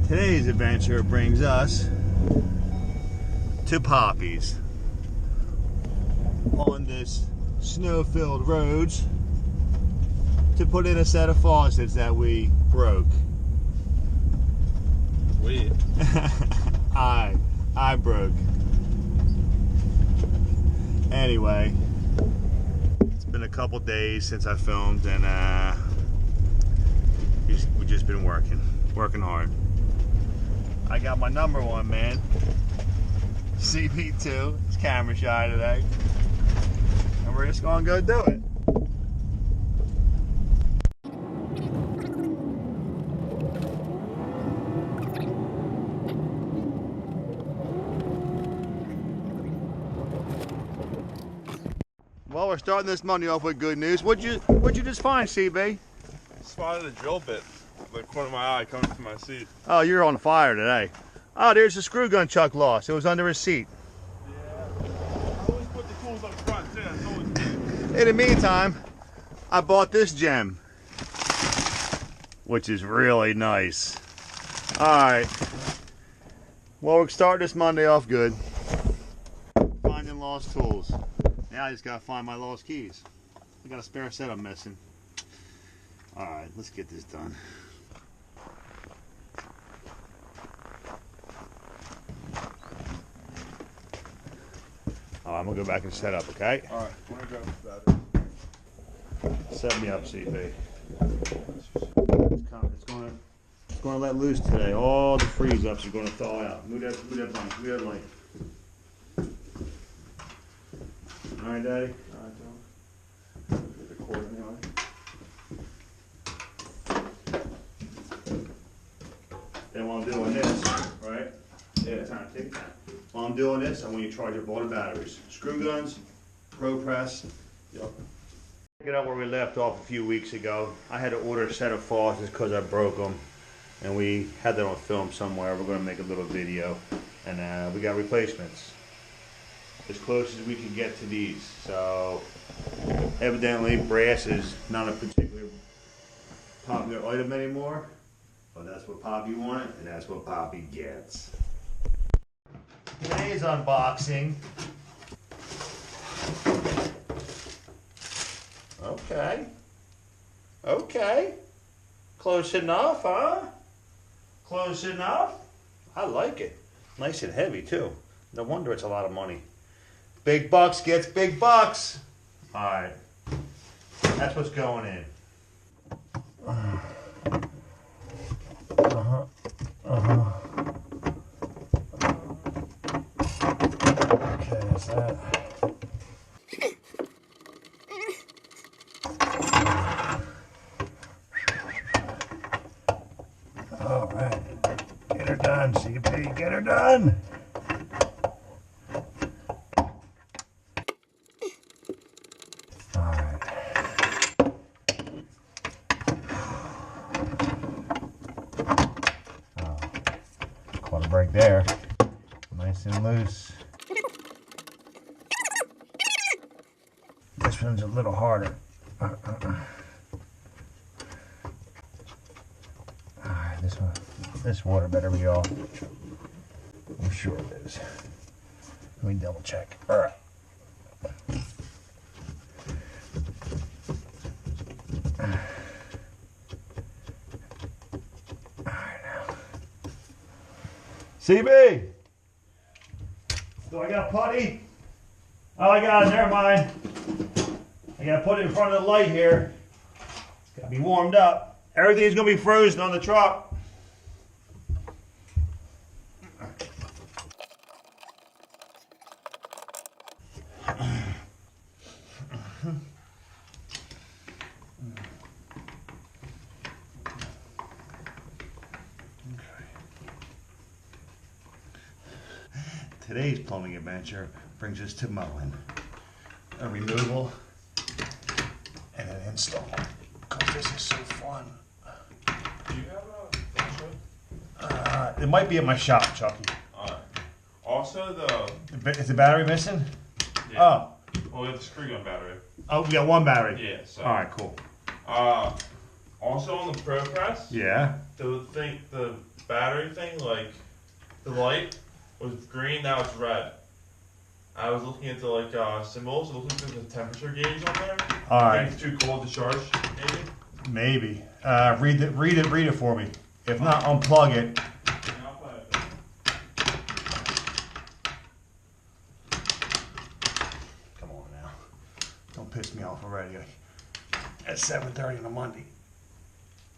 Today's adventure brings us to Poppy's on this snow-filled roads to put in a set of faucets that we broke. We? I broke. Anyway, it's been a couple days since I filmed, and we've just been working hard. I got my number one man, CP2. It's camera shy today, and we're just gonna go do it. Well, we're starting this Monday off with good news. What'd you just find, CB? Spotted a drill bit, the corner of my eye coming to my seat. Oh, you're on fire today. Oh, there's the screw gun Chuck lost. It was under his seat. Yeah, I always put the tools up front too. That's always good. In the meantime, I bought this gem, which is really nice. All right. Well, we're starting this Monday off good. Finding lost tools. Now I just gotta find my lost keys. I got a spare set I'm missing. All right, let's get this done. I'm gonna go back and set up, okay? All right, I'm gonna grab the battery. Set me up, CB. It's gonna let loose today. All the freeze ups are gonna thaw out. Move that light. All right, Daddy. All right, Joe. Get the cord anyway. Then while I'm doing this, right? Yeah. Time to take that. While I'm doing this, I want you to charge up all the batteries. Screw guns, Pro Press. Yep. Pick it up where we left off a few weeks ago. I had to order a set of faucets because I broke them, and we had that on film somewhere. We're going to make a little video, and we got replacements as close as we can get to these. So evidently brass is not a particularly popular item anymore, but that's what Poppy wanted, and that's what Poppy gets. Today's unboxing. Okay. Close enough, huh? Close enough? I like it. Nice and heavy, too. No wonder it's a lot of money. Big bucks gets big bucks. All right. That's what's going in. Okay, that's that. All right. Get her done, CP. Get her done. Break there. Nice and loose. This one's a little harder. Alright, this water better be off. I'm sure it is. Let me double check. Alright. CB! Do I got a putty? Oh, I got it. Never mind. I got to put it in front of the light here. It's got to be warmed up. Everything's going to be frozen on the truck. Today's plumbing adventure brings us to Moen. A removal and an install. Because this is so fun. Do you have a faucet? It might be at my shop, Chucky. Also Is the battery missing? Yeah. Oh. Well, we have the screw gun battery. Oh, we got one battery. Yeah. So. All right, cool. Also on the Pro Press, Yeah. the battery thing, like the light was green, now it's red. I was looking at the symbols, it looks like there's a temperature gauge on there. All I right. think it's too cold to charge, maybe. Maybe. Read it for me. If not, unplug it. Yeah, I'll play it. Come on now. Don't piss me off already. At 7:30 on a Monday.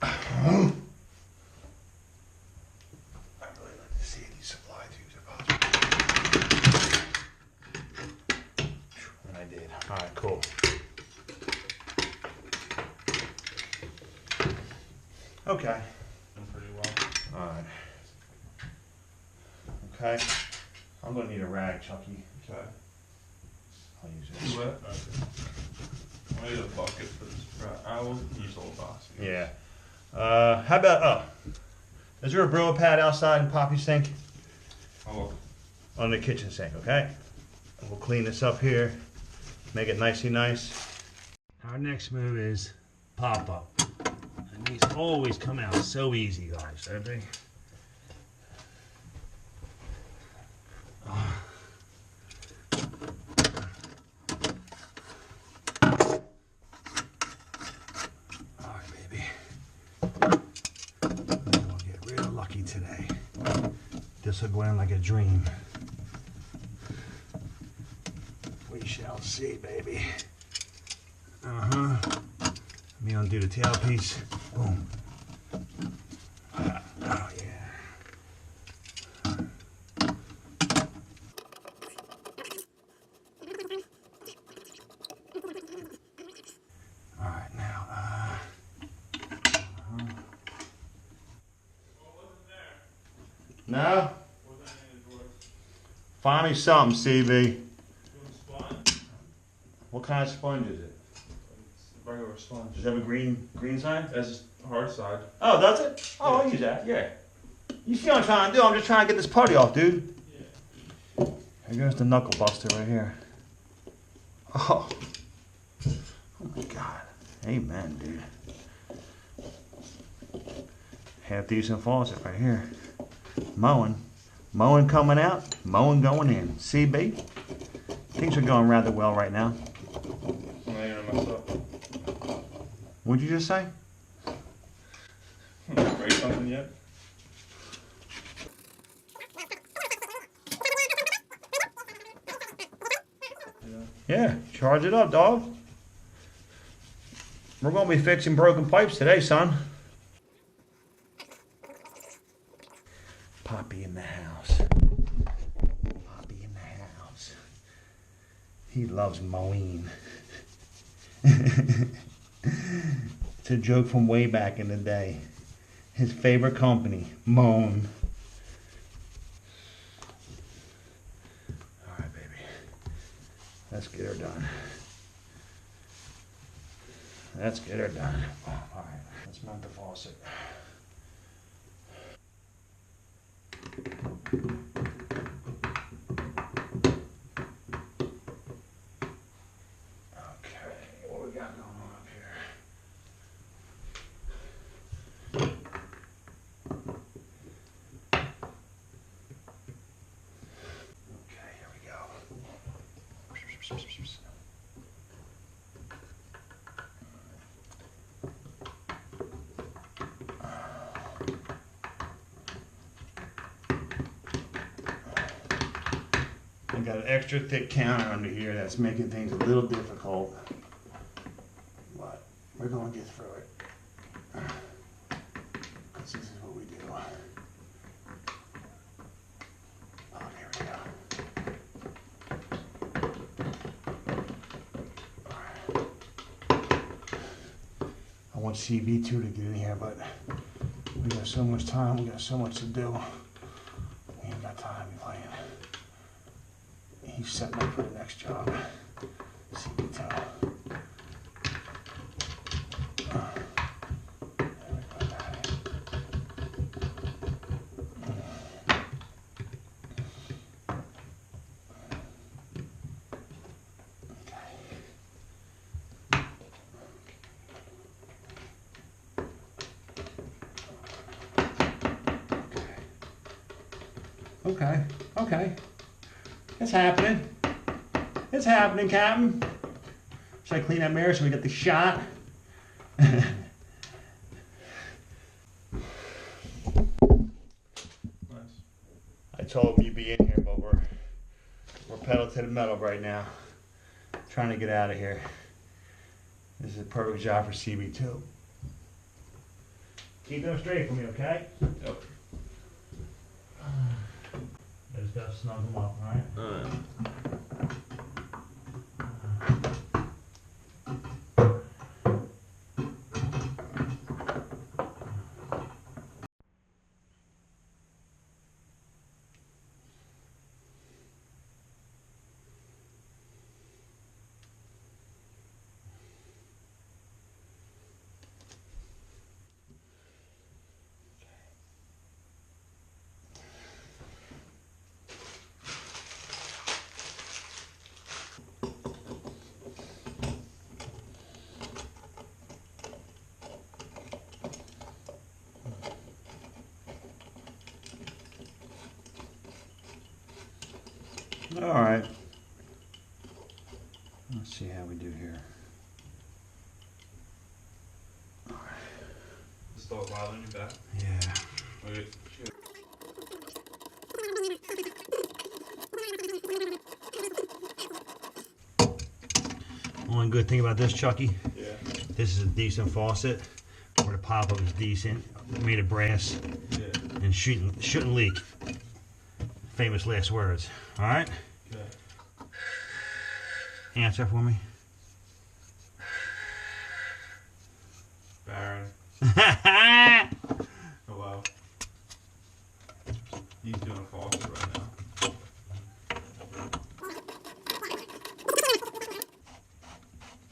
I really like to see these supply tubes if possible. And I did. All right, cool. Okay. Done pretty well. All right. Okay. I'm gonna need a rag, Chucky. Okay. I'll use You this. wet? Okay. I need a bucket for this. I will use the whole box. Yeah. How about, is there a Brillo pad outside in Poppy's sink? I'll look. On the kitchen sink, okay? We'll clean this up here, make it nicey nice. Our next move is pop up. And these always come out so easy, guys, don't they? Alright, baby. We'll get real lucky today. This will go in like a dream. We shall see, baby. Uh-huh. Let me undo the tailpiece. Boom. Oh, yeah. All right, now, No? Find me something, CB. What kind of sponge is it? Regular sponge. Does it have a green side? That's just hard side. Oh, does it? Oh, I'll use that, yeah. You see what I'm trying to do? I'm just trying to get this putty off, dude. Yeah. Here goes the knuckle buster right here. Oh. Oh my God. Amen, dude. Half decent faucet right here. Moen. Moen coming out, Moen going in. CB. Things are going rather well right now. I'm not gonna mess up. What'd you just say? Break something yet? Yeah, charge it up, dog. We're gonna be fixing broken pipes today, son. Poppy in the house. Poppy in the house. He loves Moen. It's a joke from way back in the day. His favorite company, Moen. All right, baby. Let's get her done. Let's get her done. All right, let's mount the faucet. Okay, what we got going on up here? Okay, here we go. I got an extra thick counter under here that's making things a little difficult, but we're gonna get through it. Because this is what we do. Oh, here we go. I want CB2 to get in here, but we got so much time, we got so much to do. We ain't got time to be playing. He's setting up for the next job. CB2. Okay, okay. It's happening. It's happening, Captain. Should I clean that mirror so we get the shot? Nice. I told him you'd be in here, but we're pedal to the metal right now. Trying to get out of here. This is a perfect job for CB2. Keep them straight for me, okay? Yep. I just gotta snug them up, alright? Alright. Let's see how we do here. Still bothering you back? Yeah. Okay. One good thing about this, Chucky, Yeah. this is a decent faucet. Where the pop-up is decent, made of brass, Yeah. and shouldn't leak. Famous last words. Alright? Okay. Answer for me. Baron. Oh wow. He's doing a faucet right now.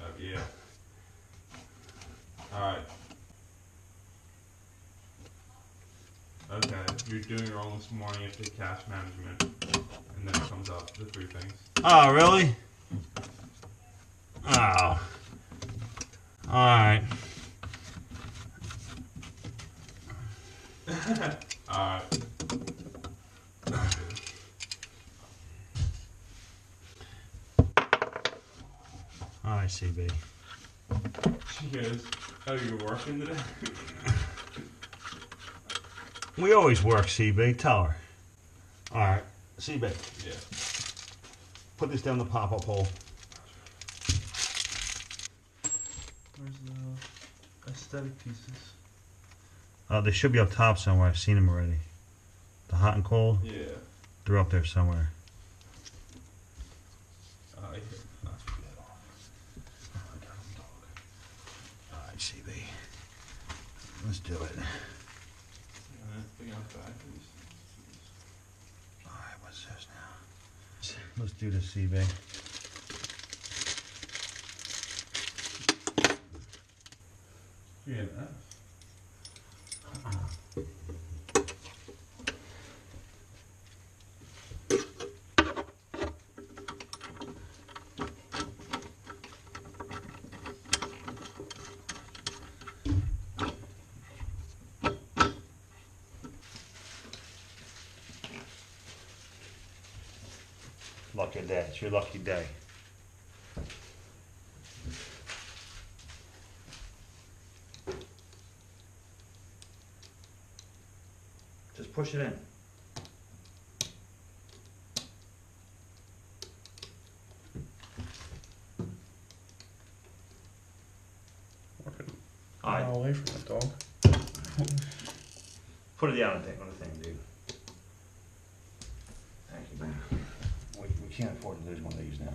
Oh yeah. Alright. Okay, you're doing it wrong this morning after cash management, and then it comes up the three things. Oh, really? Oh. Alright. Alright. Alright, CB. She goes, oh, you're working today? We always work, CB. Tell her. Alright, CB. Yeah. Put this down the pop-up hole. Where's the aesthetic pieces? They should be up top somewhere. I've seen them already. The hot and cold, Yeah. they're up there somewhere. I hear not to get off. Oh, I got him, dog. Alright, CB. Let's do it. Bring out back, please. Alright, what's this now? Let's do this, CB. Yeah, Lucky day. It's your lucky day. Just push it in. Working Alright, all away from the dog. put it down on the thing, dude. Thank you, man. We can't afford to lose one of these now.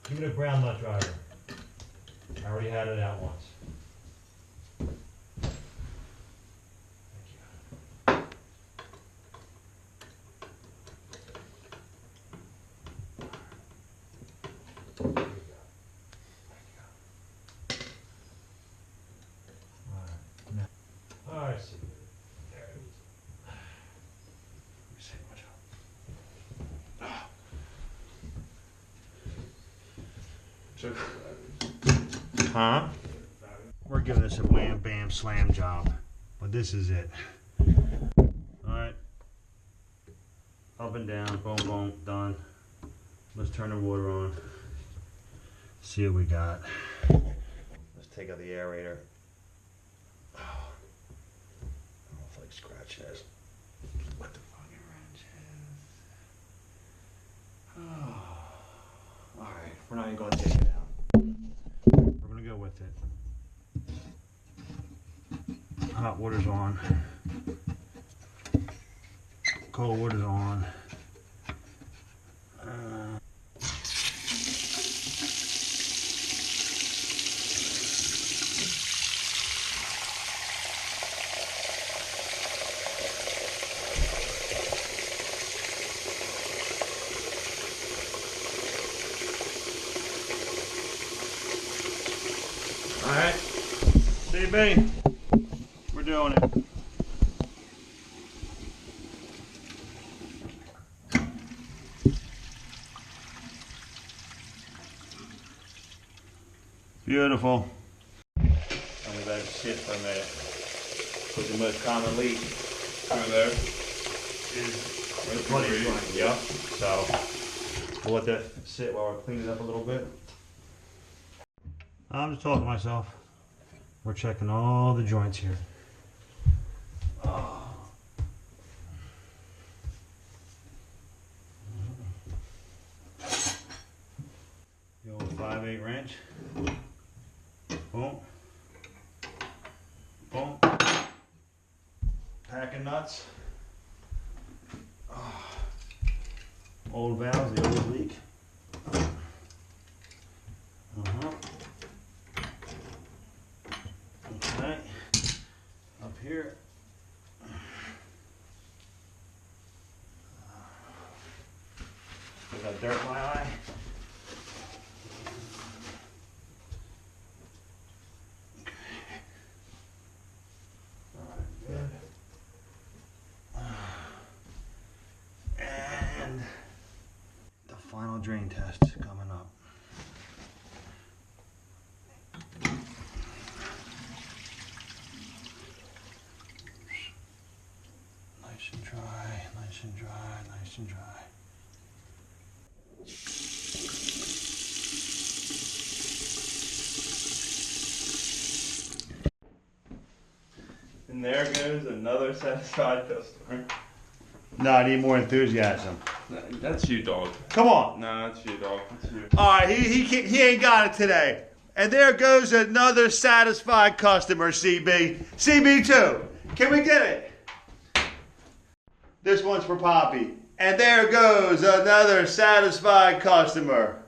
Give me the brown nut driver. I already had it out once. Alright, see. There it is. Let me see what's up. Huh? we're giving this a wham bam slam job, but this is it. Alright, up and down, boom boom, done. Let's turn the water on, see what we got. Let's take out the aerator. Oh, I don't know if I can scratch this. What the fucking wrench is. Oh. Alright, we're not even going to take it out. We're going to go with it. Hot water's on. Cold water's on. Alright, CB, we're doing it. Beautiful. I'm gonna let it sit for a minute. Because the most common leak Over there. is the flooding line. Yep. So we'll let that sit while we're cleaning it up a little bit. I'm just talking to myself. We're checking all the joints here. Oh. The old 5/8 wrench. Boom. Boom. Packing nuts. Oh. Old valves, the old leak. Okay. Up here. Got dirt in my eye. And the final drain test coming up. Nice and dry, nice and dry, nice and dry. And there goes another satisfied customer. No, I need more enthusiasm. That's you, dog. Come on. No, that's you, dog. That's you. All right, he ain't got it today. And there goes another satisfied customer, CB. CB2, can we get it? This one's for Poppy. And there goes another satisfied customer.